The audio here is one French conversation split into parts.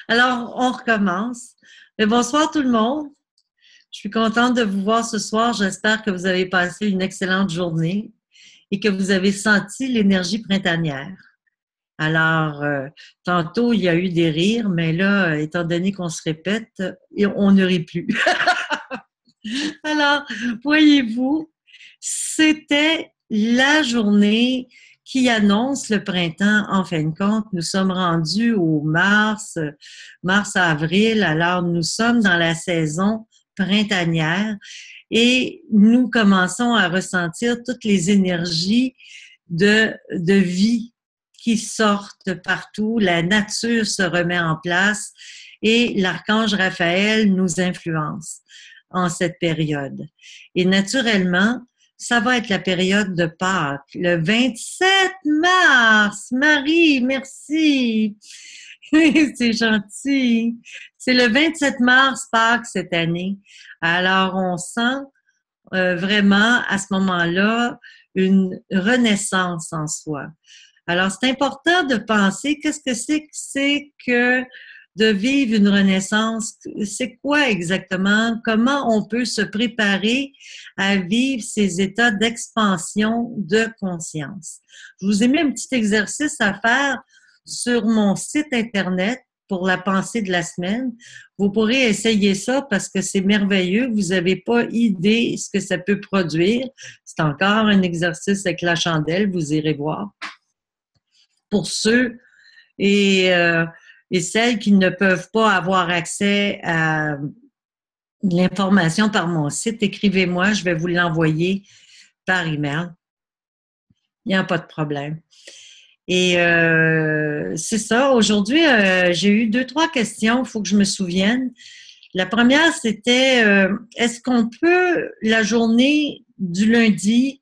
Alors, on recommence. Mais bonsoir tout le monde. Je suis contente de vous voir ce soir. J'espère que vous avez passé une excellente journée et que vous avez senti l'énergie printanière. Alors, tantôt, il y a eu des rires, mais là, étant donné qu'on se répète, on ne rit plus. Alors, voyez-vous, c'était la journée qui annonce le printemps. En fin de compte, nous sommes rendus au mars-avril. Alors, nous sommes dans la saison printanière et nous commençons à ressentir toutes les énergies de vie qui sortent partout. La nature se remet en place et l'archange Raphaël nous influence en cette période. Et naturellement, ça va être la période de Pâques, le 27 mars. Marie, merci. C'est gentil. C'est le 27 mars, Pâques, cette année. Alors, on sent vraiment à ce moment-là une renaissance en soi. Alors, c'est important de penser qu'est-ce que c'est que de vivre une renaissance. C'est quoi exactement? Comment on peut se préparer à vivre ces états d'expansion de conscience? Je vous ai mis un petit exercice à faire sur mon site Internet pour la pensée de la semaine. Vous pourrez essayer ça parce que c'est merveilleux. Vous n'avez pas idée ce que ça peut produire. C'est encore un exercice avec la chandelle. Vous irez voir. Pour ceux et celles qui ne peuvent pas avoir accès à l'information par mon site, écrivez-moi, je vais vous l'envoyer par email. Il n'y a pas de problème. Et c'est ça. Aujourd'hui, j'ai eu 2-3 questions. Il faut que je me souvienne. La première, c'était est-ce qu'on peut, la journée du lundi,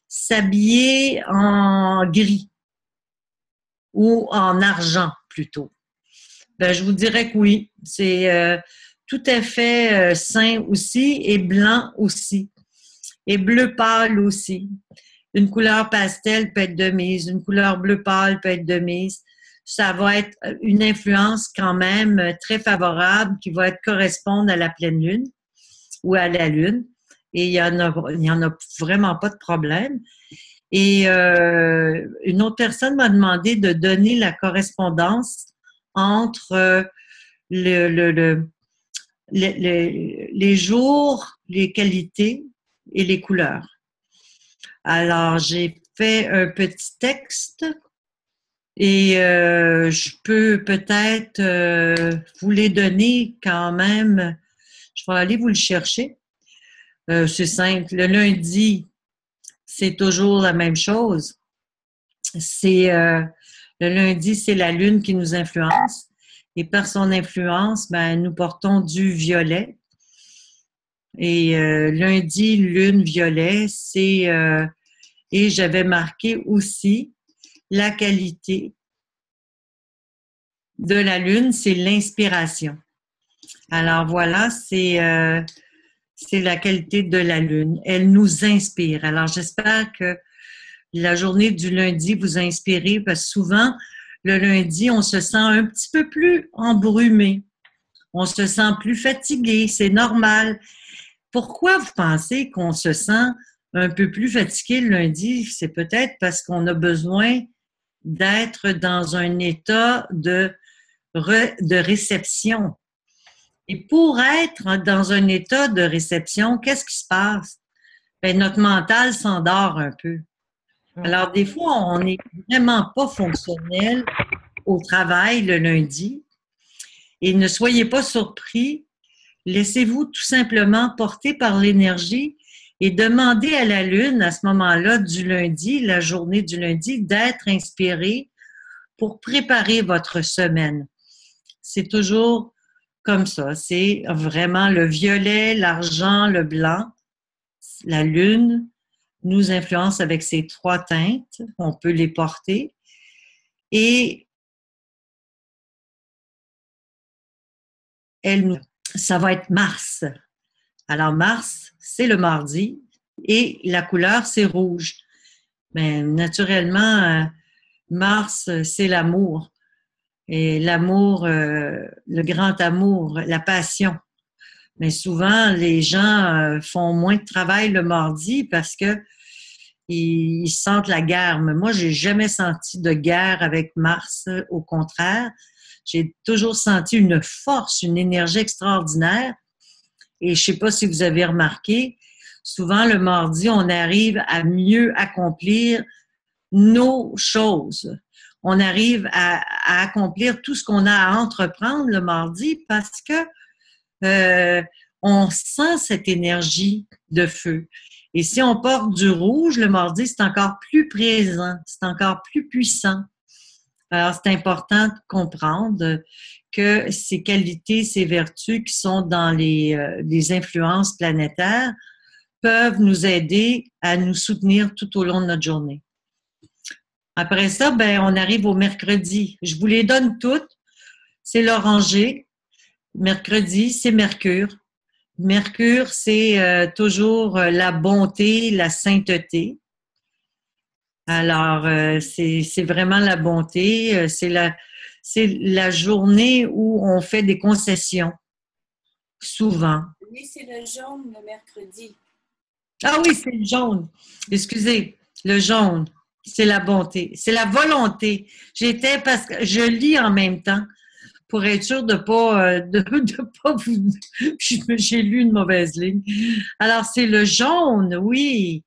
s'habiller en gris ou en argent plutôt? Ben, je vous dirais que oui. C'est tout à fait sain aussi et blanc aussi. Et bleu pâle aussi. Une couleur pastel peut être de mise, une couleur bleu pâle peut être de mise. Ça va être une influence quand même très favorable qui va être correspondre à la pleine lune ou à la lune. Et il y en a vraiment pas de problème. Et une autre personne m'a demandé de donner la correspondance entre les jours, les qualités et les couleurs. Alors, j'ai fait un petit texte et je peux peut-être vous les donner quand même. Je vais aller vous le chercher. C'est simple. Le lundi, c'est toujours la même chose. Le lundi, c'est la lune qui nous influence. Et par son influence, ben, nous portons du violet. Et lundi, lune violet, et j'avais marqué aussi la qualité de la lune, c'est l'inspiration. Alors voilà, c'est la qualité de la lune. Elle nous inspire. Alors j'espère que la journée du lundi vous a inspiré parce que souvent, le lundi, on se sent un petit peu plus embrumé. On se sent plus fatigué, c'est normal. Pourquoi vous pensez qu'on se sent un peu plus fatigué le lundi? C'est peut-être parce qu'on a besoin d'être dans un état de réception. Et pour être dans un état de réception, qu'est-ce qui se passe? Ben, notre mental s'endort un peu. Alors, des fois, on n'est vraiment pas fonctionnel au travail le lundi. Et ne soyez pas surpris. Laissez-vous tout simplement porter par l'énergie et demandez à la Lune, à ce moment-là du lundi, la journée du lundi, d'être inspirée pour préparer votre semaine. C'est toujours comme ça. C'est vraiment le violet, l'argent, le blanc. La Lune nous influence avec ces 3 teintes. On peut les porter. Et ça va être Mars. Alors, Mars, c'est le mardi et la couleur, c'est rouge. Mais naturellement, Mars, c'est l'amour. et l'amour, le grand amour, la passion. Mais souvent, les gens font moins de travail le mardi parce que ils sentent la guerre. Mais moi, j'ai jamais senti de guerre avec Mars. Au contraire, j'ai toujours senti une force, une énergie extraordinaire. Et je sais pas si vous avez remarqué, souvent le mardi, on arrive à mieux accomplir nos choses. On arrive à accomplir tout ce qu'on a à entreprendre le mardi parce que on sent cette énergie de feu. Et si on porte du rouge le mardi, c'est encore plus présent, c'est encore plus puissant. Alors, c'est important de comprendre que ces qualités, ces vertus qui sont dans les influences planétaires peuvent nous aider à nous soutenir tout au long de notre journée. Après ça, ben, on arrive au mercredi. Je vous les donne toutes. C'est l'oranger. Mercredi, c'est Mercure. Mercure, c'est toujours la bonté, la sainteté. Alors, c'est vraiment la bonté. C'est la journée où on fait des concessions, souvent. Oui, c'est le jaune le mercredi. Ah oui, c'est le jaune. Excusez, le jaune. C'est la bonté. C'est la volonté. Parce que je lis en même temps pour être sûr de pas vous. J'ai lu une mauvaise ligne. Alors, c'est le jaune, oui.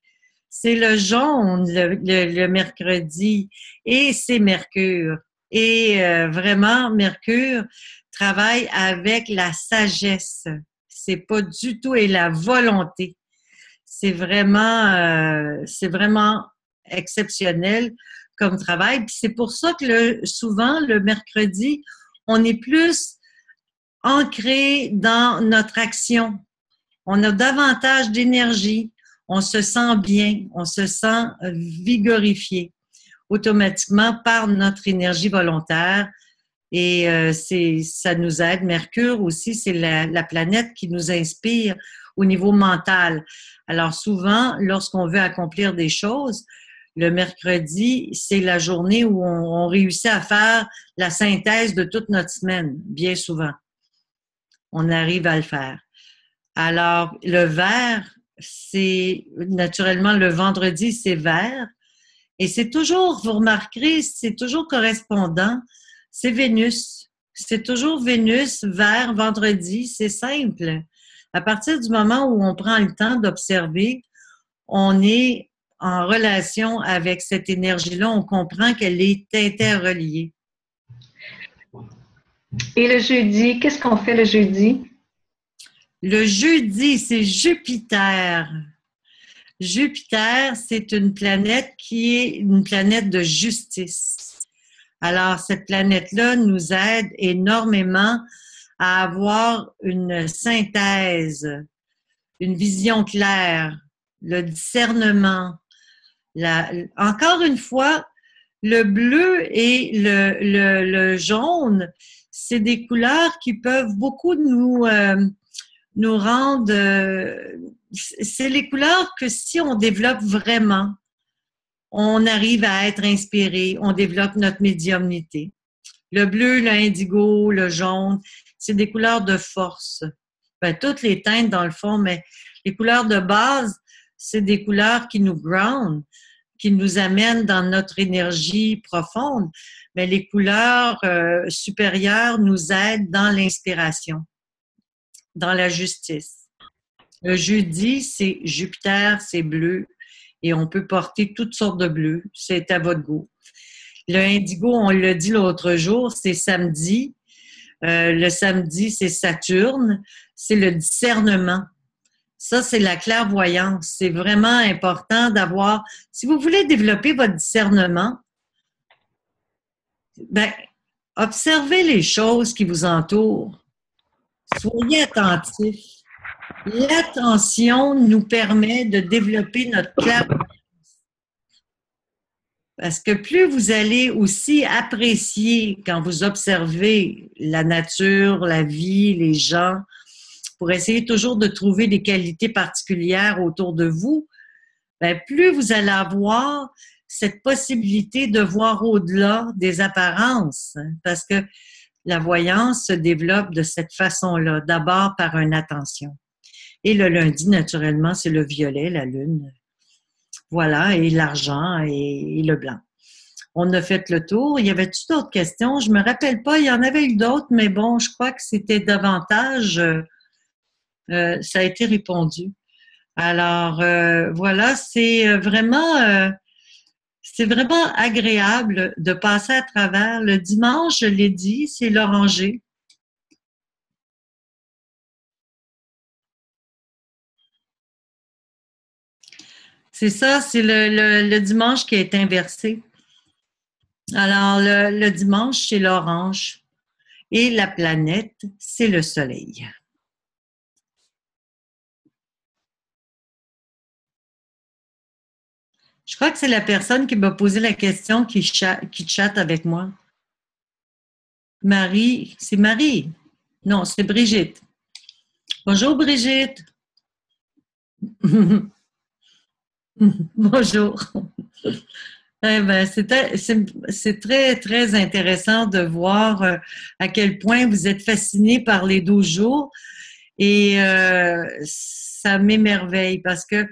C'est le jaune le mercredi. Et c'est Mercure. Et vraiment, Mercure travaille avec la sagesse. C'est pas du tout, et la volonté. C'est vraiment exceptionnel comme travail. Puis c'est pour ça que souvent, le mercredi, on est plus ancré dans notre action. On a davantage d'énergie. On se sent bien. On se sent vigorifié automatiquement par notre énergie volontaire. Et ça nous aide. Mercure aussi, c'est la planète qui nous inspire au niveau mental. Alors souvent, lorsqu'on veut accomplir des choses, le mercredi, c'est la journée où on réussit à faire la synthèse de toute notre semaine, bien souvent. On arrive à le faire. Alors, le vert, c'est naturellement le vendredi, c'est vert. Et c'est toujours, vous remarquerez, c'est toujours correspondant. C'est Vénus. C'est toujours Vénus, vert, vendredi. C'est simple. À partir du moment où on prend le temps d'observer, on est en relation avec cette énergie-là. On comprend qu'elle est interreliée. Et le jeudi, qu'est-ce qu'on fait le jeudi? Le jeudi, c'est Jupiter. Jupiter, c'est une planète qui est une planète de justice. Alors, cette planète-là nous aide énormément à avoir une synthèse, une vision claire, le discernement. Encore une fois, le bleu et le jaune, c'est des couleurs qui peuvent beaucoup nous rendre... c'est les couleurs que si on développe vraiment, on arrive à être inspiré, on développe notre médiumnité. Le bleu, l'indigo, le jaune, c'est des couleurs de force. Ben, toutes les teintes dans le fond, mais les couleurs de base, c'est des couleurs qui nous ground, qui nous amènent dans notre énergie profonde. Mais les couleurs supérieures nous aident dans l'inspiration, dans la justice. Le jeudi, c'est Jupiter, c'est bleu, et on peut porter toutes sortes de bleus. C'est à votre goût. Le indigo, on l'a dit l'autre jour, c'est samedi. Le samedi, c'est Saturne. C'est le discernement. Ça, c'est la clairvoyance. C'est vraiment important d'avoir... Si vous voulez développer votre discernement, ben, observez les choses qui vous entourent. Soyez attentifs. L'attention nous permet de développer notre clairvoyance. Parce que plus vous allez aussi apprécier quand vous observez la nature, la vie, les gens, pour essayer toujours de trouver des qualités particulières autour de vous, bien, plus vous allez avoir cette possibilité de voir au-delà des apparences, hein, parce que la voyance se développe de cette façon-là, d'abord par une attention. Et le lundi, naturellement, c'est le violet, la lune. Voilà, et l'argent et le blanc. On a fait le tour. Il y avait-tu d'autres questions? Je me rappelle pas. Il y en avait eu d'autres, mais bon, je crois que c'était davantage, ça a été répondu. Alors, voilà, c'est vraiment agréable de passer à travers. Le dimanche, je l'ai dit, c'est l'oranger. C'est ça, c'est le dimanche qui est inversé. Alors, le dimanche, c'est l'orange. Et la planète, c'est le soleil. Je crois que c'est la personne qui m'a posé la question qui chatte avec moi. Marie, c'est Marie. Non, c'est Brigitte. Bonjour Brigitte. Bonjour. Eh ben, c'est très, très intéressant de voir à quel point vous êtes fasciné par les 12 jours et ça m'émerveille parce que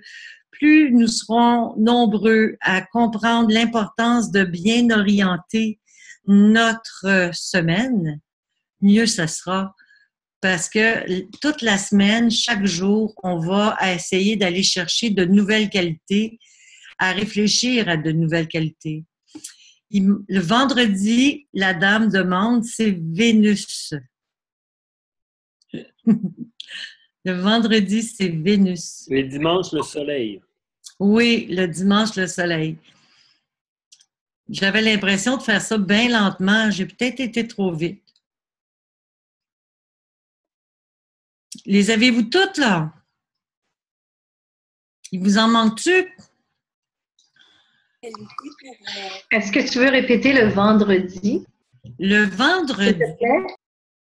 plus nous serons nombreux à comprendre l'importance de bien orienter notre semaine, mieux ça sera. Parce que toute la semaine, chaque jour, on va essayer d'aller chercher de nouvelles qualités, à réfléchir à de nouvelles qualités. Le vendredi, la dame demande, c'est Vénus. Le vendredi, c'est Vénus. Le dimanche, le soleil. Oui, le dimanche, le soleil. J'avais l'impression de faire ça bien lentement. J'ai peut-être été trop vite. Les avez-vous toutes, là? Il vous en manque-tu? Est-ce que tu veux répéter le vendredi? Le vendredi,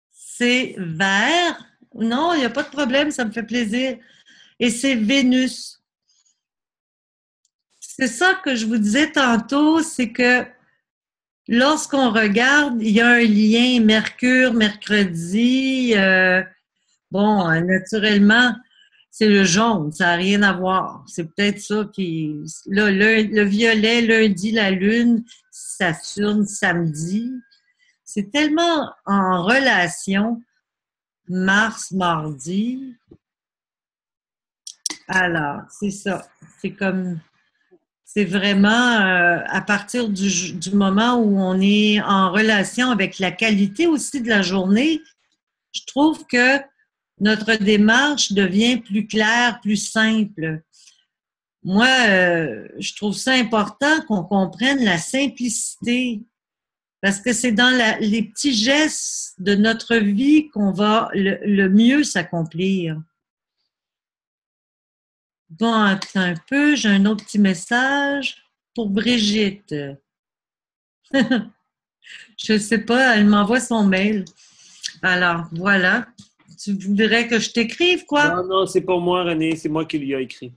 c'est vert. Non, il n'y a pas de problème, ça me fait plaisir. Et c'est Vénus. C'est ça que je vous disais tantôt, c'est que lorsqu'on regarde, il y a un lien Mercure, mercredi. Bon, naturellement, c'est le jaune, ça n'a rien à voir. C'est peut-être ça qui... Là, le violet, lundi, la lune, Saturne, samedi. C'est tellement en relation, Mars, mardi. Alors, c'est ça. C'est comme... C'est vraiment à partir du moment où on est en relation avec la qualité aussi de la journée, je trouve que notre démarche devient plus claire, plus simple. Moi, je trouve ça important qu'on comprenne la simplicité parce que c'est dans les petits gestes de notre vie qu'on va le mieux s'accomplir. Bon, attends un peu, j'ai un autre petit message pour Brigitte. Je ne sais pas, elle m'envoie son mail. Alors, voilà. Tu voudrais que je t'écrive, quoi? Non, non, c'est pas moi, René, c'est moi qui lui ai écrit.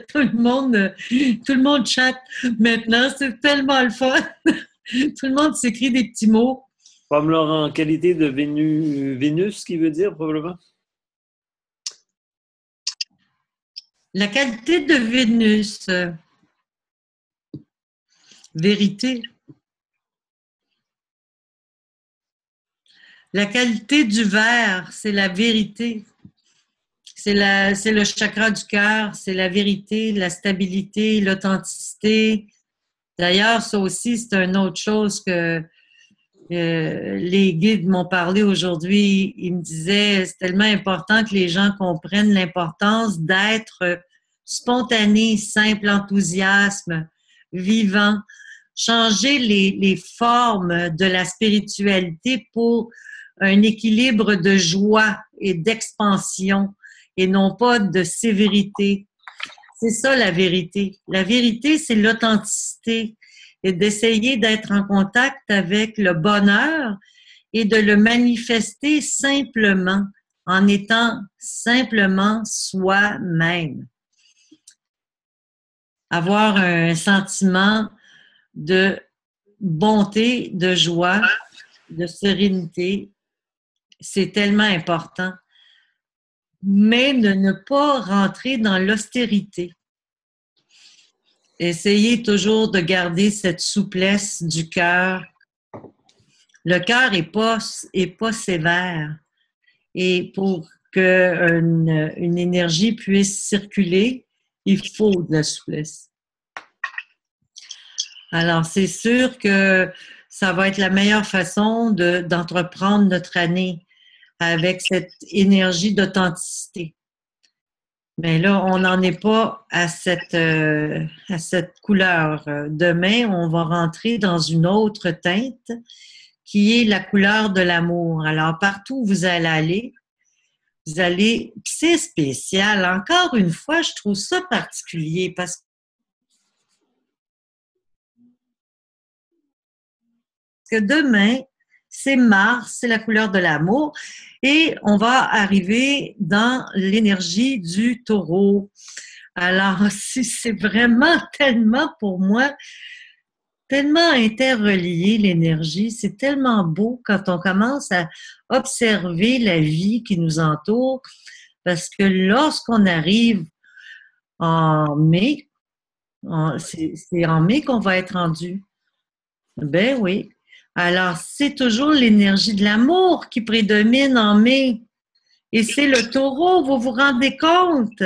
Tout le monde chatte maintenant, c'est tellement le fun. Tout le monde s'écrit des petits mots. Comme Laurent, en qualité de Vénus, qui veut dire probablement? La qualité de Vénus. Vérité. La qualité du verre, c'est la vérité. C'est le chakra du cœur, c'est la vérité, la stabilité, l'authenticité. D'ailleurs, ça aussi, c'est une autre chose que les guides m'ont parlé aujourd'hui. Ils me disaient, c'est tellement important que les gens comprennent l'importance d'être spontané, simple enthousiasme, vivant, changer les formes de la spiritualité pour un équilibre de joie et d'expansion et non pas de sévérité. C'est ça la vérité. La vérité, c'est l'authenticité et d'essayer d'être en contact avec le bonheur et de le manifester simplement en étant simplement soi-même. avoir un sentiment de bonté, de joie, de sérénité. C'est tellement important. Mais de ne pas rentrer dans l'austérité. Essayez toujours de garder cette souplesse du cœur. Le cœur est pas sévère. Et pour qu'une énergie puisse circuler, il faut de la souplesse. Alors, c'est sûr que ça va être la meilleure façon d'entreprendre notre année avec cette énergie d'authenticité. Mais là, on n'en est pas à cette couleur. Demain, on va rentrer dans une autre teinte qui est la couleur de l'amour. Alors, partout où vous allez aller, c'est spécial. Encore une fois, je trouve ça particulier parce que demain, c'est Mars, c'est la couleur de l'amour et on va arriver dans l'énergie du taureau. Alors, c'est vraiment tellement pour moi, tellement interrelié l'énergie, c'est tellement beau quand on commence à observer la vie qui nous entoure parce que lorsqu'on arrive en mai, c'est en mai qu'on va être rendu. Ben oui. Alors, c'est toujours l'énergie de l'amour qui prédomine en mai. Et c'est le taureau, vous vous rendez compte?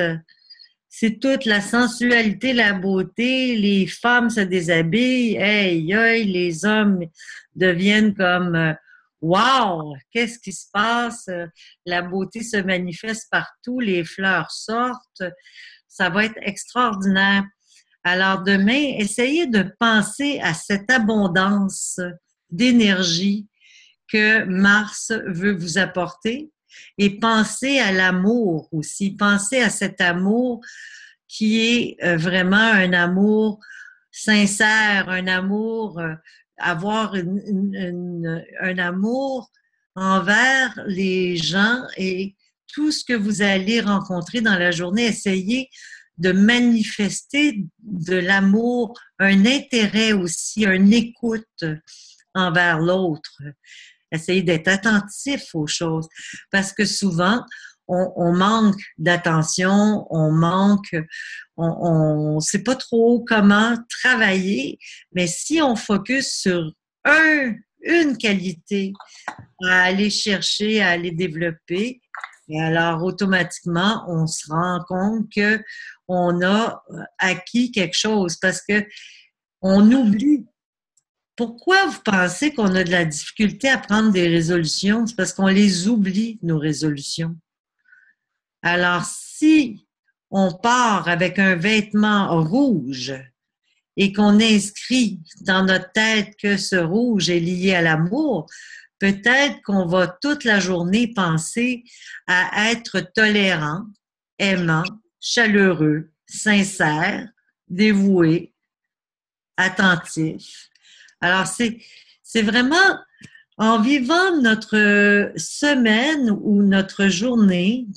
C'est toute la sensualité, la beauté. Les femmes se déshabillent. Hey, hey, les hommes deviennent comme wow! Qu'est-ce qui se passe? La beauté se manifeste partout. Les fleurs sortent. Ça va être extraordinaire. Alors, demain, essayez de penser à cette abondance d'énergie que Mars veut vous apporter et pensez à l'amour aussi. Pensez à cet amour qui est vraiment un amour sincère, un amour, avoir un amour envers les gens et tout ce que vous allez rencontrer dans la journée. Essayez de manifester de l'amour, un intérêt aussi, une écoute envers l'autre. Essayez d'être attentif aux choses parce que souvent, on manque d'attention, on sait pas trop comment travailler, mais si on focus sur une qualité à aller chercher, à aller développer, et alors automatiquement, on se rend compte que on a acquis quelque chose parce que on oublie. Pourquoi vous pensez qu'on a de la difficulté à prendre des résolutions? C'est parce qu'on les oublie, nos résolutions. Alors, si on part avec un vêtement rouge et qu'on inscrit dans notre tête que ce rouge est lié à l'amour, peut-être qu'on va toute la journée penser à être tolérant, aimant, chaleureux, sincère, dévoué, attentif. Alors, c'est vraiment en vivant notre semaine ou notre journée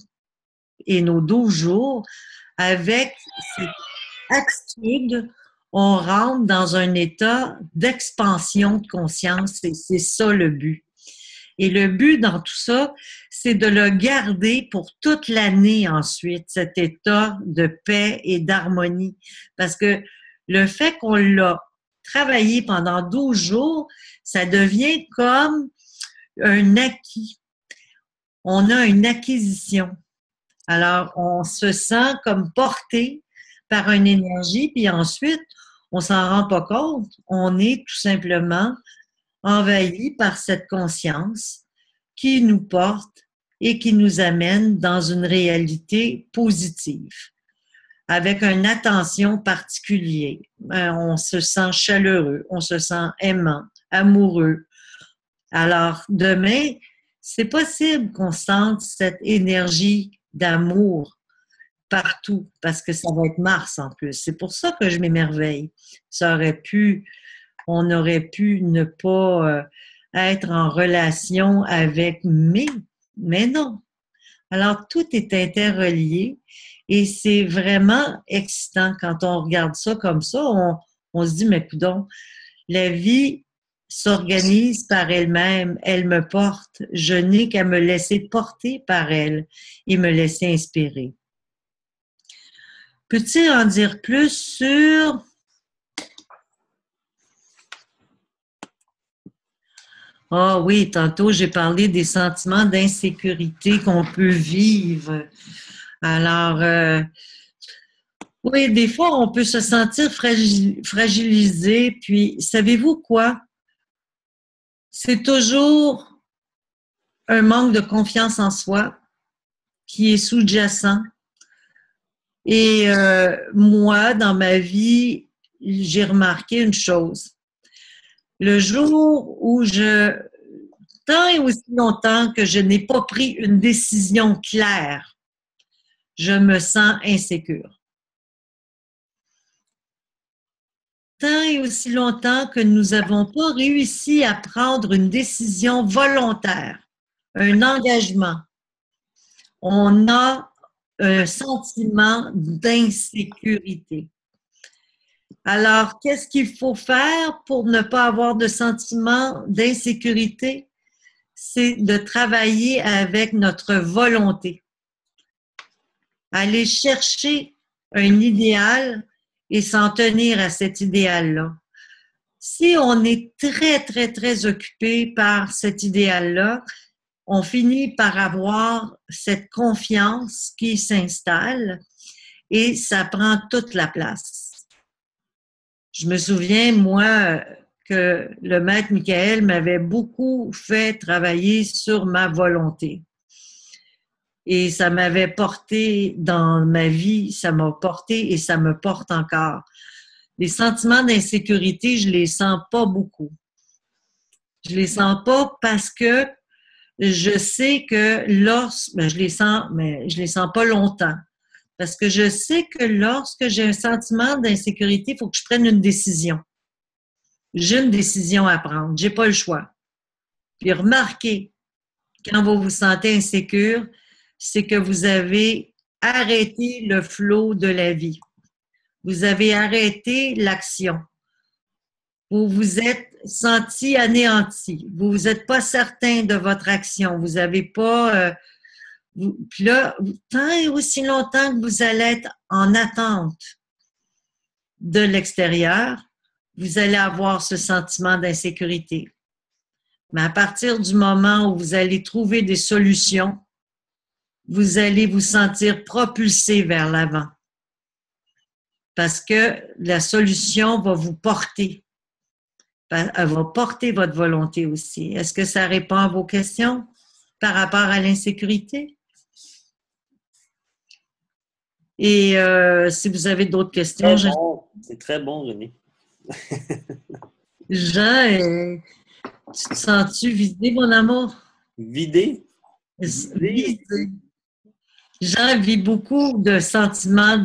et nos 12 jours avec cette attitude, on rentre dans un état d'expansion de conscience et c'est ça le but. Et le but dans tout ça, c'est de le garder pour toute l'année ensuite, cet état de paix et d'harmonie. Parce que le fait qu'on l'a travaillé pendant 12 jours, ça devient comme un acquis. On a une acquisition. Alors, on se sent comme porté par une énergie, puis ensuite, on s'en rend pas compte. On est tout simplement envahi par cette conscience qui nous porte et qui nous amène dans une réalité positive, avec une attention particulière. On se sent chaleureux, on se sent aimant, amoureux. Alors, demain, c'est possible qu'on sente cette énergie d'amour partout, parce que ça va être Mars en plus. C'est pour ça que je m'émerveille. On aurait pu ne pas être en relation avec mais non. Alors, tout est interrelié Et c'est vraiment excitant quand on regarde ça comme ça. On se dit, mais coudonc, la vie s'organise par elle-même, elle me porte. Je n'ai qu'à me laisser porter par elle et me laisser inspirer. Peux-tu en dire plus sur... Ah oui, tantôt j'ai parlé des sentiments d'insécurité qu'on peut vivre. Alors, oui, des fois, on peut se sentir fragilisé. Puis, savez-vous quoi? C'est toujours un manque de confiance en soi qui est sous-jacent. Et moi, dans ma vie, j'ai remarqué une chose. Le jour où tant et aussi longtemps que je n'ai pas pris une décision claire, je me sens insécure. Tant et aussi longtemps que nous n'avons pas réussi à prendre une décision volontaire, un engagement, on a un sentiment d'insécurité. Alors, qu'est-ce qu'il faut faire pour ne pas avoir de sentiment d'insécurité? C'est de travailler avec notre volonté. Aller chercher un idéal et s'en tenir à cet idéal-là. Si on est très, très, très occupé par cet idéal-là, on finit par avoir cette confiance qui s'installe et ça prend toute la place. Je me souviens, moi, que le maître Michael m'avait beaucoup fait travailler sur ma volonté. Et ça m'avait porté dans ma vie, ça m'a porté et ça me porte encore. Les sentiments d'insécurité, je les sens pas beaucoup. Je les sens pas parce que je sais que je les sens, mais je les sens pas longtemps. Parce que je sais que lorsque j'ai un sentiment d'insécurité, il faut que je prenne une décision. J'ai une décision à prendre. J'ai pas le choix. Puis remarquez, quand vous vous sentez insécure, c'est que vous avez arrêté le flot de la vie. Vous avez arrêté l'action. Vous vous êtes senti anéanti. Vous n'êtes pas certain de votre action. Vous n'avez pas... puis là, tant et aussi longtemps que vous allez être en attente de l'extérieur, vous allez avoir ce sentiment d'insécurité. Mais à partir du moment où vous allez trouver des solutions, vous allez vous sentir propulsé vers l'avant. Parce que la solution va vous porter. Elle va porter votre volonté aussi. Est-ce que ça répond à vos questions par rapport à l'insécurité? Et si vous avez d'autres questions... C'est très bon, René. Jean, tu te sens-tu vidé, mon amour? Vidé? Vidé. Jean vit beaucoup de sentiments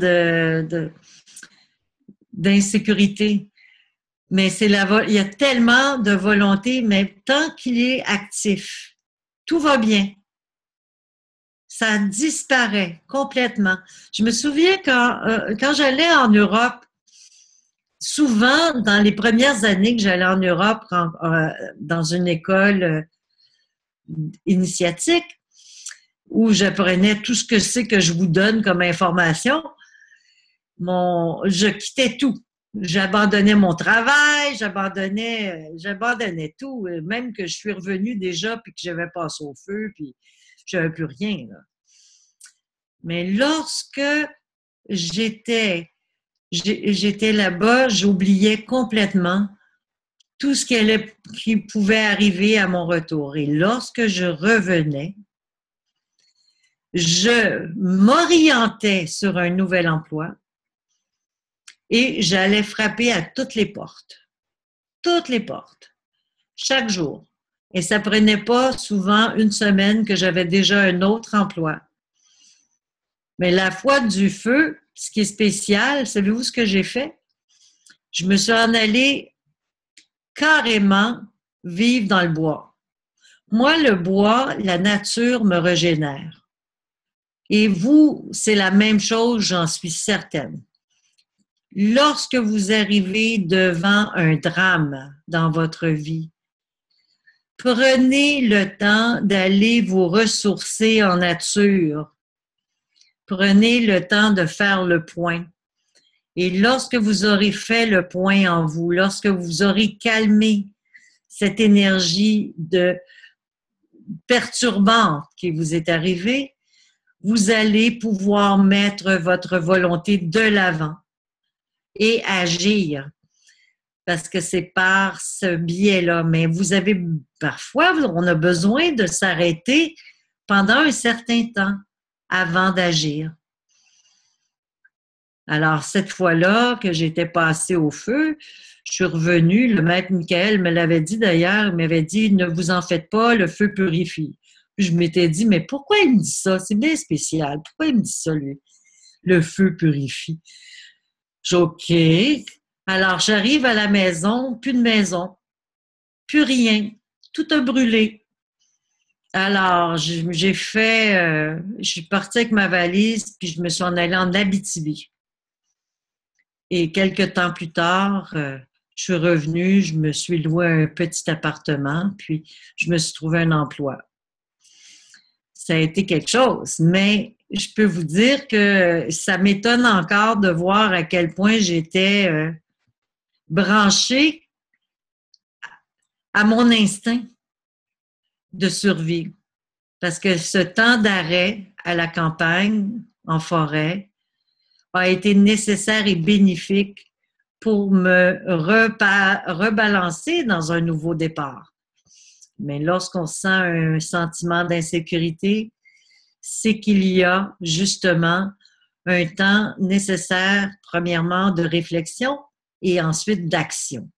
d'insécurité. Mais il y a tellement de volonté, mais tant qu'il est actif, tout va bien. Ça disparaît complètement. Je me souviens quand j'allais en Europe, souvent, dans les premières années que j'allais en Europe, dans une école initiatique, où j'apprenais tout ce que c'est que je vous donne comme information, je quittais tout. J'abandonnais mon travail, j'abandonnais tout, même que je suis revenue déjà puis que j'avais passé au feu puis j'avais plus rien, là. Mais lorsque j'étais là-bas, j'oubliais complètement tout ce qui pouvait arriver à mon retour. Et lorsque je revenais, je m'orientais sur un nouvel emploi et j'allais frapper à toutes les portes, chaque jour. Et ça prenait pas souvent une semaine que j'avais déjà un autre emploi. Mais la foi du feu, ce qui est spécial, savez-vous ce que j'ai fait? Je me suis en allée carrément vivre dans le bois. Moi, le bois, la nature me régénère. Et vous, c'est la même chose, j'en suis certaine. Lorsque vous arrivez devant un drame dans votre vie, prenez le temps d'aller vous ressourcer en nature. Prenez le temps de faire le point. Et lorsque vous aurez fait le point en vous, lorsque vous aurez calmé cette énergie de perturbante qui vous est arrivée, vous allez pouvoir mettre votre volonté de l'avant et agir. Parce que c'est par ce biais-là. Mais vous avez, parfois, on a besoin de s'arrêter pendant un certain temps avant d'agir. Alors, cette fois-là que j'étais passée au feu, je suis revenue, le maître Michael me l'avait dit d'ailleurs, il m'avait dit « Ne vous en faites pas, le feu purifie ». Puis je m'étais dit « Mais pourquoi il me dit ça? C'est bien spécial. Pourquoi il me dit ça, lui? Le feu purifie. » J'ai OK. Alors, j'arrive à la maison, plus de maison, plus rien, tout a brûlé. Alors, j'ai fait, je suis partie avec ma valise, puis je me suis en allée en Abitibi. Et quelques temps plus tard, je suis revenue, je me suis loué un petit appartement, puis je me suis trouvé un emploi. Ça a été quelque chose, mais je peux vous dire que ça m'étonne encore de voir à quel point j'étais branchée à mon instinct de survie. Parce que ce temps d'arrêt à la campagne, en forêt, a été nécessaire et bénéfique pour me rebalancer dans un nouveau départ. Mais lorsqu'on sent un sentiment d'insécurité, c'est qu'il y a justement un temps nécessaire, premièrement, de réflexion et ensuite d'action.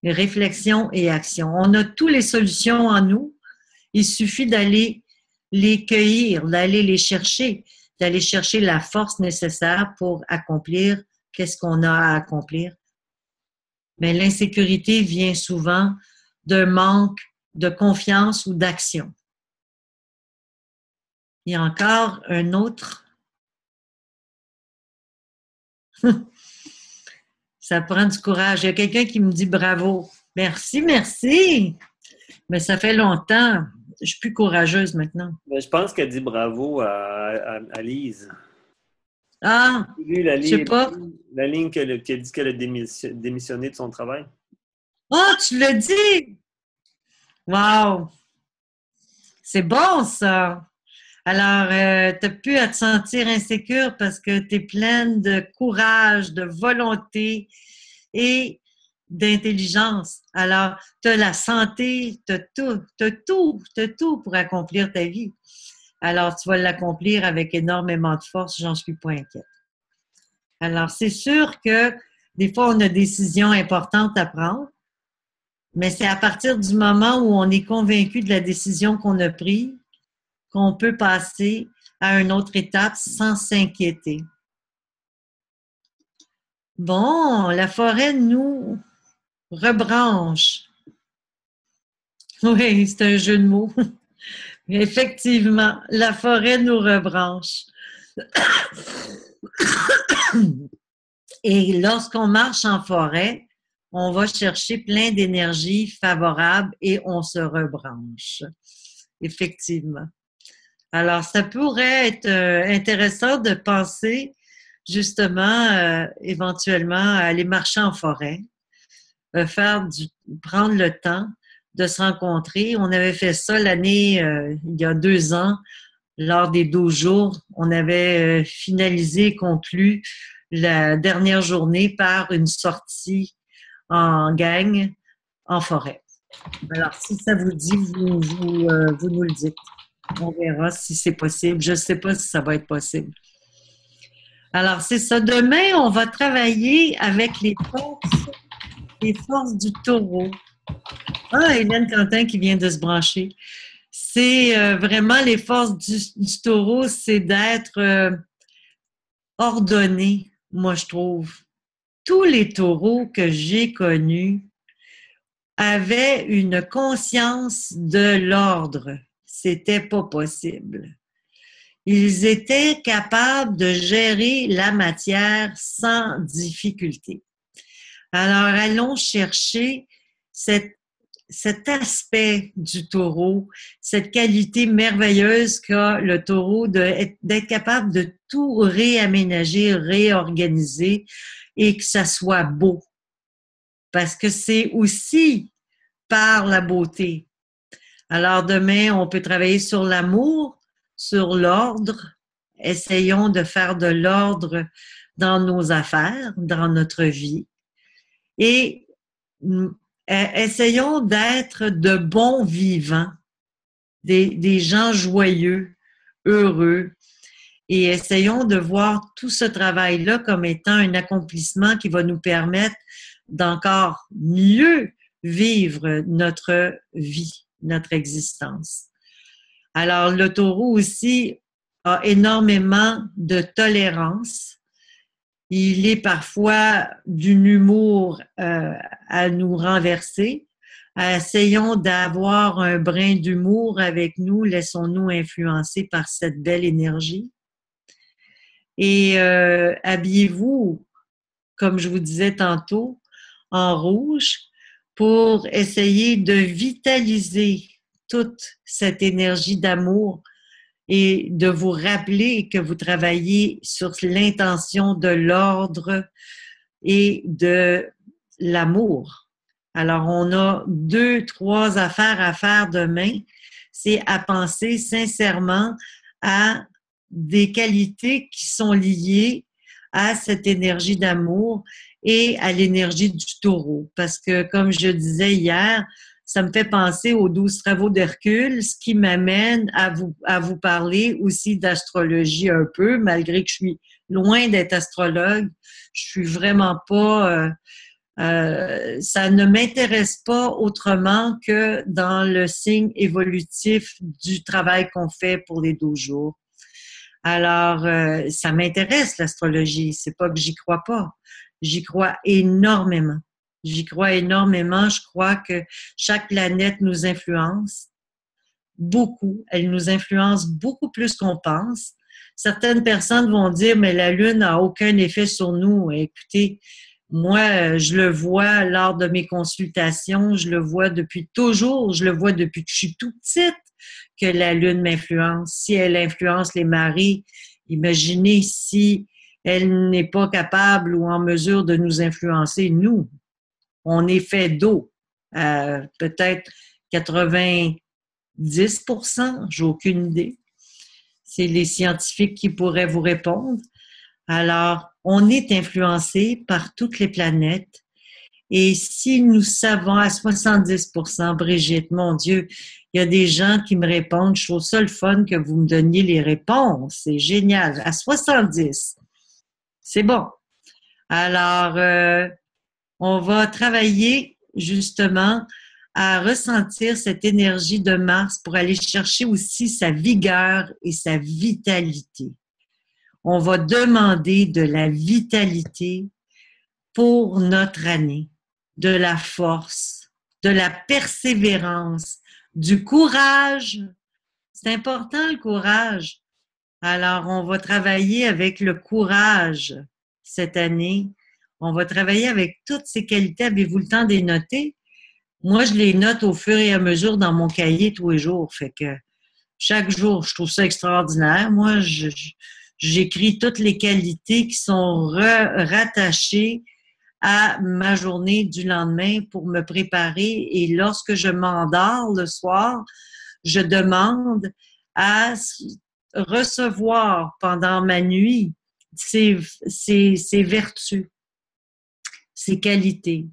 Réflexion et action. On a toutes les solutions en nous. Il suffit d'aller les cueillir, d'aller les chercher, d'aller chercher la force nécessaire pour accomplir qu'est-ce qu'on a à accomplir. Mais l'insécurité vient souvent d'un manque de confiance ou d'action. Il y a encore un autre. Ça prend du courage. Il y a quelqu'un qui me dit bravo. Merci, merci. Mais ça fait longtemps. Je suis plus courageuse maintenant. Ben, je pense qu'elle dit bravo à Lise. Ah, Je sais pas. La ligne qui a dit qu'elle a démissionné de son travail. Oh, tu l'as dit! Wow! C'est bon, ça! Alors, tu n'as plus à te sentir insécure parce que tu es pleine de courage, de volonté et d'intelligence. Alors, tu as la santé, tu as tout pour accomplir ta vie. Alors, tu vas l'accomplir avec énormément de force, j'en suis pas inquiète. Alors, c'est sûr que des fois, on a des décisions importantes à prendre, mais c'est à partir du moment où on est convaincu de la décision qu'on a prise qu'on peut passer à une autre étape sans s'inquiéter. Bon, la forêt nous rebranche. Oui, c'est un jeu de mots. Effectivement, la forêt nous rebranche. Et lorsqu'on marche en forêt, on va chercher plein d'énergie favorable et on se rebranche. Effectivement. Alors, ça pourrait être intéressant de penser justement éventuellement à aller marcher en forêt, prendre le temps de se rencontrer. On avait fait ça l'année, il y a 2 ans, lors des 12 jours. On avait finalisé, conclu la dernière journée par une sortie en gang en forêt. Alors, si ça vous dit, vous nous le dites. On verra si c'est possible. Je ne sais pas si ça va être possible. Alors, c'est ça. Demain, on va travailler avec les forces du taureau. Ah, Hélène Quentin qui vient de se brancher. C'est vraiment les forces du taureau, c'est d'être ordonné, moi, je trouve. Tous les taureaux que j'ai connus avaient une conscience de l'ordre. C'était pas possible. ils étaient capables de gérer la matière sans difficulté. Alors, allons chercher cet aspect du taureau, cette qualité merveilleuse qu'a le taureau d'être capable de tout réaménager, réorganiser et que ça soit beau. Parce que c'est aussi par la beauté. Alors demain, on peut travailler sur l'amour, sur l'ordre. Essayons de faire de l'ordre dans nos affaires, dans notre vie. Et essayons d'être de bons vivants, des gens joyeux, heureux. Et essayons de voir tout ce travail-là comme étant un accomplissement qui va nous permettre d'encore mieux vivre notre vie, notre existence. Alors, le taureau aussi a énormément de tolérance. Il est parfois d'un humour à nous renverser. Essayons d'avoir un brin d'humour avec nous. Laissons-nous influencer par cette belle énergie. Et habillez-vous, comme je vous disais tantôt, en rouge pour essayer de vitaliser toute cette énergie d'amour et de vous rappeler que vous travaillez sur l'intention de l'ordre et de l'amour. Alors, on a 2-3 affaires à faire demain. C'est à penser sincèrement à des qualités qui sont liées à cette énergie d'amour et à l'énergie du taureau. Parce que, comme je disais hier, ça me fait penser aux 12 travaux d'Hercule, ce qui m'amène à vous parler aussi d'astrologie un peu, malgré que je suis loin d'être astrologue. Je suis vraiment pas... ça ne m'intéresse pas autrement que dans le signe évolutif du travail qu'on fait pour les 12 jours. Alors, ça m'intéresse l'astrologie, c'est pas que j'y crois pas. J'y crois énormément. J'y crois énormément. Je crois que chaque planète nous influence beaucoup. Elle nous influence beaucoup plus qu'on pense. Certaines personnes vont dire, mais la Lune n'a aucun effet sur nous. Écoutez, moi, je le vois lors de mes consultations, je le vois depuis toujours, je le vois depuis que je suis tout petite que la Lune m'influence. Si elle influence les maris, imaginez si elle n'est pas capable ou en mesure de nous influencer, nous. On est fait d'eau, peut-être 90%, j'ai aucune idée. C'est les scientifiques qui pourraient vous répondre. Alors, on est influencé par toutes les planètes. Et si nous savons à 70%, Brigitte, mon Dieu, il y a des gens qui me répondent, je trouve ça le fun que vous me donniez les réponses. C'est génial. À 70, c'est bon. Alors, on va travailler justement à ressentir cette énergie de Mars pour aller chercher aussi sa vigueur et sa vitalité. On va demander de la vitalité pour notre année, de la force, de la persévérance, du courage. C'est important le courage. Alors, on va travailler avec le courage cette année. On va travailler avec toutes ces qualités. Avez-vous le temps de les noter? Moi, je les note au fur et à mesure dans mon cahier tous les jours. Fait que chaque jour, je trouve ça extraordinaire. Moi, j'écris toutes les qualités qui sont rattachées à ma journée du lendemain pour me préparer. Et lorsque je m'endors le soir, je demande à recevoir pendant ma nuit ces vertus, ces qualités,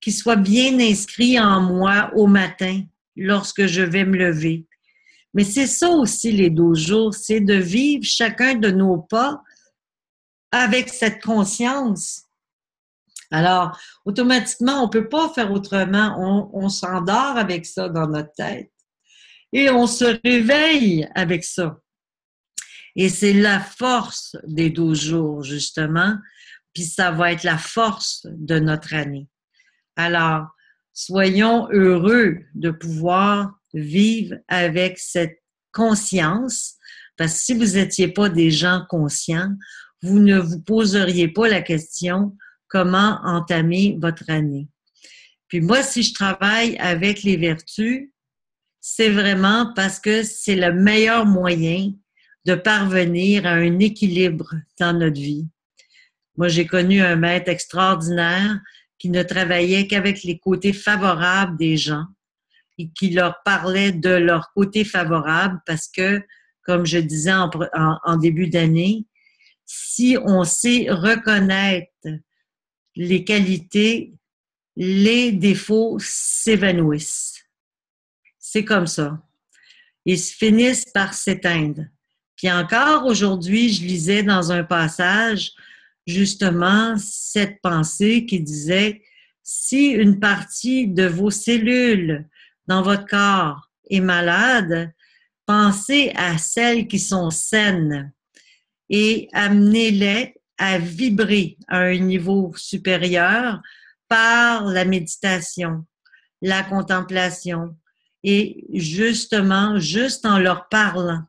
qui soient bien inscrits en moi au matin lorsque je vais me lever. Mais c'est ça aussi les 12 jours, c'est de vivre chacun de nos pas avec cette conscience. Alors, automatiquement, on ne peut pas faire autrement. On s'endort avec ça dans notre tête et on se réveille avec ça. Et c'est la force des 12 jours, justement, puis ça va être la force de notre année. Alors, soyons heureux de pouvoir vivre avec cette conscience Parce que si vous n'étiez pas des gens conscients, vous ne vous poseriez pas la question comment entamer votre année. Puis moi, si je travaille avec les vertus, c'est vraiment parce que c'est le meilleur moyen de parvenir à un équilibre dans notre vie. Moi, j'ai connu un maître extraordinaire qui ne travaillait qu'avec les côtés favorables des gens et qui leur parlait de leur côté favorable parce que, comme je disais en début d'année, si on sait reconnaître les qualités, les défauts s'évanouissent. C'est comme ça. Ils finissent par s'éteindre. Puis encore aujourd'hui, je lisais dans un passage justement cette pensée qui disait si une partie de vos cellules dans votre corps est malade, pensez à celles qui sont saines et amenez-les à vibrer à un niveau supérieur par la méditation, la contemplation et justement, juste en leur parlant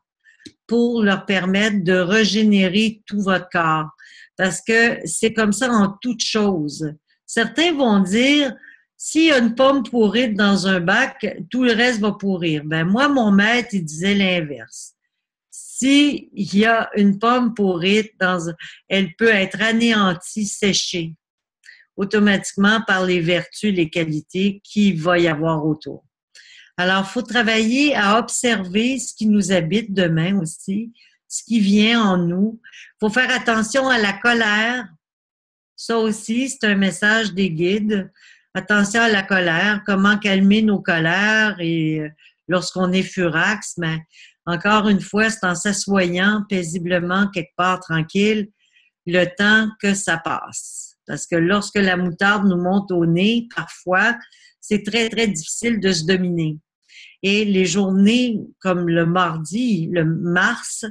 pour leur permettre de régénérer tout votre corps. Parce que c'est comme ça en toute chose. Certains vont dire, s'il y a une pomme pourrite dans un bac, tout le reste va pourrir. Ben moi, mon maître, il disait l'inverse. S'il y a une pomme pourrite, elle peut être anéantie, séchée, automatiquement par les vertus, les qualités qu'il va y avoir autour. Alors, il faut travailler à observer ce qui nous habite demain aussi, ce qui vient en nous. Il faut faire attention à la colère. Ça aussi, c'est un message des guides. Attention à la colère, comment calmer nos colères et lorsqu'on est furax, mais encore une fois, c'est en s'assoyant paisiblement quelque part tranquille le temps que ça passe. Parce que lorsque la moutarde nous monte au nez, parfois, c'est très, très difficile de se dominer. Et les journées comme le mardi, le mars,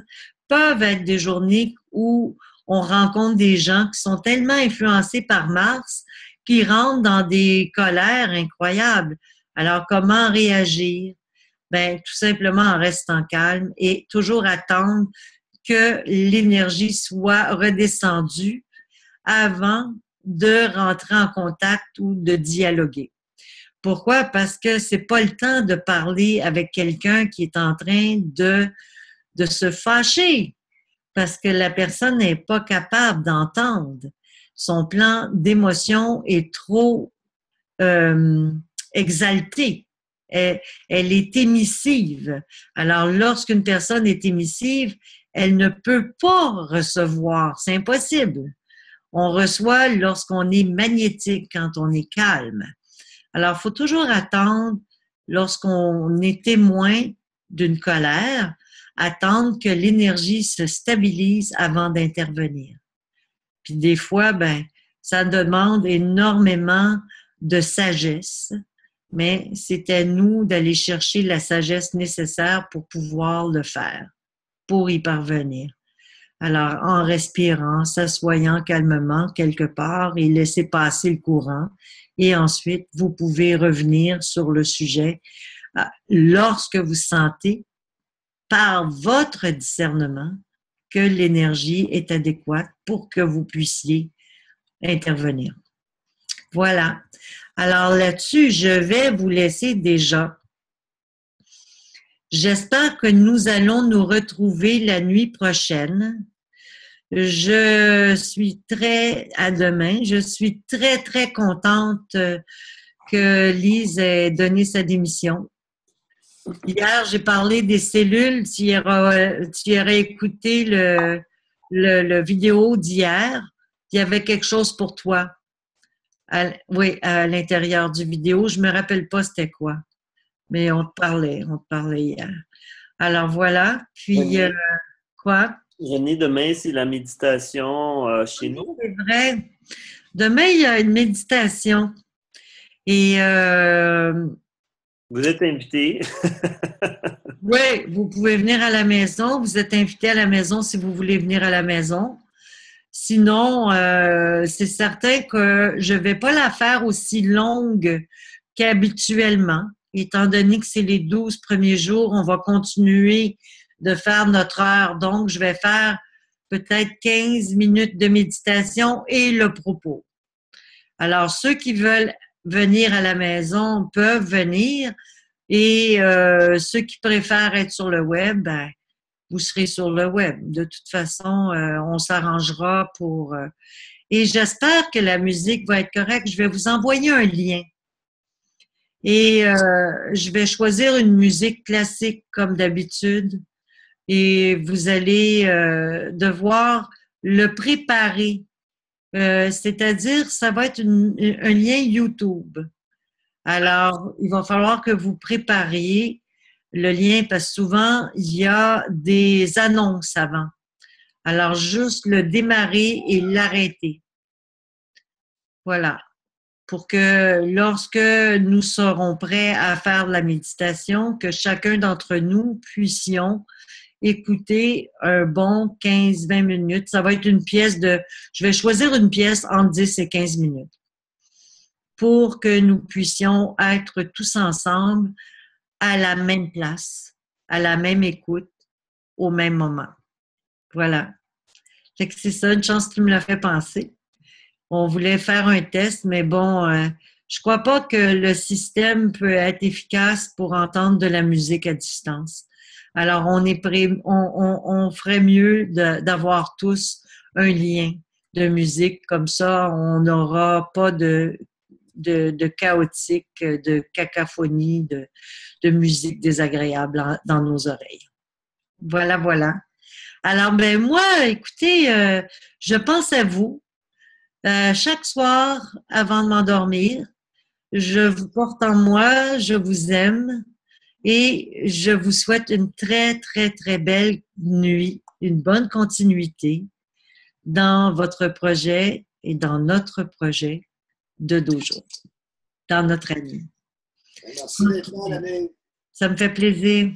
peuvent être des journées où on rencontre des gens qui sont tellement influencés par Mars qu'ils rentrent dans des colères incroyables. Alors, comment réagir? Ben, tout simplement en restant calme et toujours attendre que l'énergie soit redescendue avant de rentrer en contact ou de dialoguer. Pourquoi? Parce que c'est pas le temps de parler avec quelqu'un qui est en train de se fâcher parce que la personne n'est pas capable d'entendre. Son plan d'émotion est trop exalté. Elle est émissive. Alors, lorsqu'une personne est émissive, elle ne peut pas recevoir. C'est impossible. On reçoit lorsqu'on est magnétique, quand on est calme. Alors, il faut toujours attendre, lorsqu'on est témoin d'une colère, attendre que l'énergie se stabilise avant d'intervenir. Puis des fois, ben, ça demande énormément de sagesse, mais c'est à nous d'aller chercher la sagesse nécessaire pour pouvoir le faire, pour y parvenir. Alors, en respirant, s'assoyant calmement quelque part et laisser passer le courant, et ensuite, vous pouvez revenir sur le sujet lorsque vous sentez, par votre discernement, que l'énergie est adéquate pour que vous puissiez intervenir. Voilà. Alors là-dessus, je vais vous laisser déjà. J'espère que nous allons nous retrouver la nuit prochaine. Je suis à demain. Je suis très, très contente que Lise ait donné sa démission. Hier, j'ai parlé des cellules. Tu aurais écouté le vidéo d'hier. Il y avait quelque chose pour toi. Oui, à l'intérieur du vidéo. Je me rappelle pas c'était quoi. Mais on te parlait hier. Alors voilà. Puis, quoi? René, demain, c'est la méditation chez nous. C'est vrai. Demain, il y a une méditation. Et vous êtes invité. oui, vous pouvez venir à la maison. Vous êtes invité à la maison si vous voulez venir à la maison. Sinon, c'est certain que je ne vais pas la faire aussi longue qu'habituellement. Étant donné que c'est les 12 premiers jours, on va continuer de faire notre heure. Donc, je vais faire peut-être 15 minutes de méditation et le propos. Alors, ceux qui veulent venir à la maison peuvent venir et ceux qui préfèrent être sur le web, ben, vous serez sur le web. De toute façon, on s'arrangera pour... et j'espère que la musique va être correcte. Je vais vous envoyer un lien. Et je vais choisir une musique classique comme d'habitude. Et vous allez devoir le préparer. C'est-à-dire, ça va être un lien YouTube. Alors, il va falloir que vous prépariez le lien parce que souvent, il y a des annonces avant. Alors, juste le démarrer et l'arrêter. Voilà. Pour que lorsque nous serons prêts à faire la méditation, que chacun d'entre nous puissions écouter un bon 15-20 minutes. Ça va être une pièce je vais choisir une pièce entre 10 et 15 minutes pour que nous puissions être tous ensemble à la même place, à la même écoute, au même moment. Voilà. Fait que c'est ça, une chance qui me l'a fait penser. On voulait faire un test, mais bon, je crois pas que le système peut être efficace pour entendre de la musique à distance. Alors, on ferait mieux d'avoir tous un lien de musique. Comme ça, on n'aura pas de chaotique, de cacophonie, de musique désagréable dans nos oreilles. Voilà, voilà. Alors, ben moi, écoutez, je pense à vous. Chaque soir, avant de m'endormir, je vous porte en moi, je vous aime et je vous souhaite une très, très, très belle nuit, une bonne continuité dans votre projet et dans notre projet de dojo, dans notre année. Merci d'être là, l'année. Ça me fait plaisir.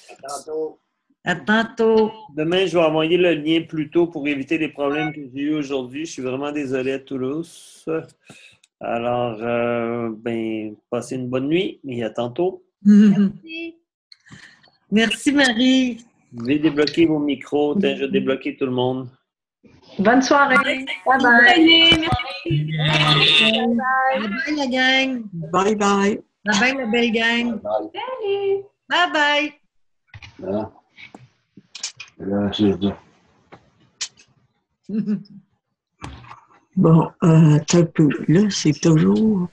À tantôt. À tantôt. Demain, je vais envoyer le lien plus tôt pour éviter les problèmes que j'ai eu aujourd'hui. Je suis vraiment désolé à tous. Alors, passez une bonne nuit et à tantôt. Merci. Merci, Marie. Vous devez débloquer vos micros. Je vais débloquer tout le monde. Bonne soirée. Bye bye. Bye bye, la gang. Bye bye. Bye bye, la belle gang. Bye. Bye bye. Là, c'est ça. Bon, t'as peu. Là, c'est toujours